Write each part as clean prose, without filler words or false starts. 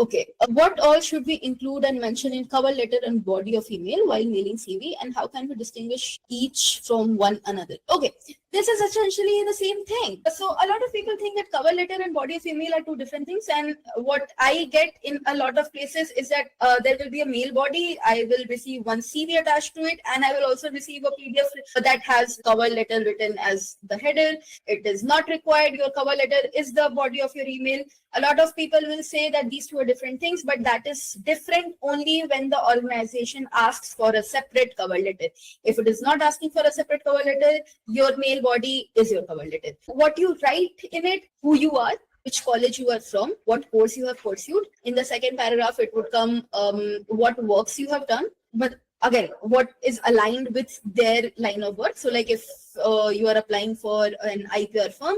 Okay, what all should we include and mention in cover letter and body of email while mailing CV, and how can we distinguish each from one another? Okay, this is essentially the same thing. So a lot of people think that cover letter and body of email are two different things, and what I get in a lot of places is that there will be a mail body, I will receive one CV attached to it, and I will also receive a PDF that has cover letter written as the header. It is not required your cover letter is the body of your email. A lot of people will say that these two are different things, but that is different only when the organization asks for a separate cover letter. If it is not asking for a separate cover letter, your mail body is your cover letter. What you write in it, who you are, which college you are from, what course you have pursued. In the second paragraph, it would come what works you have done. But again, what is aligned with their line of work. So like if you are applying for an IPR firm,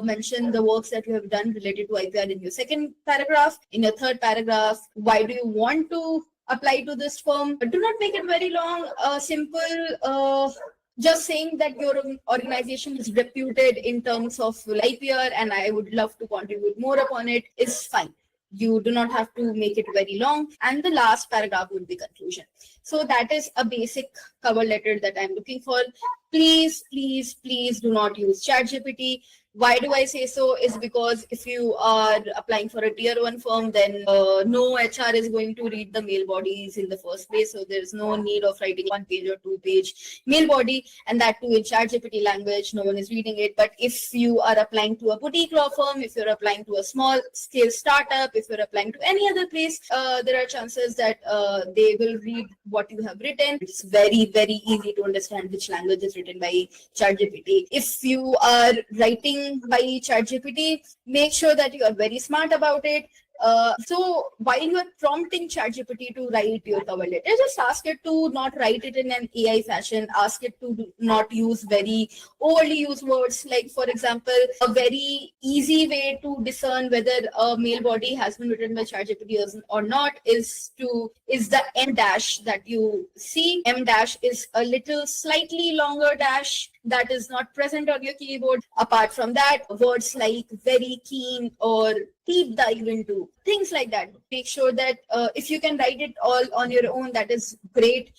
mention the works that you have done related to IPR in your second paragraph. In your third paragraph, why do you want to apply to this firm? Do not make it very long, simple. Just saying that your organization is reputed in terms of IPR and I would love to contribute more upon it is fine. You do not have to make it very long. And the last paragraph would be conclusion. So that is a basic cover letter that I'm looking for. Please, please, please do not use ChatGPT. Why do I say so? Is because if you are applying for a tier 1 firm, then no HR is going to read the mail bodies in the first place. So there's no need of writing 1 page or 2 page mail body, and that too in ChatGPT language. No one is reading it. But if you are applying to a boutique law firm, if you're applying to a small scale startup, if you're applying to any other place, there are chances that they will read what you have written. It's very, very easy to understand which language is written by ChatGPT. If you are writing by ChatGPT, make sure that you are very smart about it. So while you are prompting ChatGPT to write your cover letter, just ask it to not write it in an AI fashion. Ask it to not use very overly used words. Like, for example, a very easy way to discern whether a mail body has been written by ChatGPT or not is the M dash that you see. M dash is a little slightly longer dash that is not present on your keyboard. Apart from that, words like very keen or deep dive into, things like that. Make sure that if you can write it all on your own, that is great.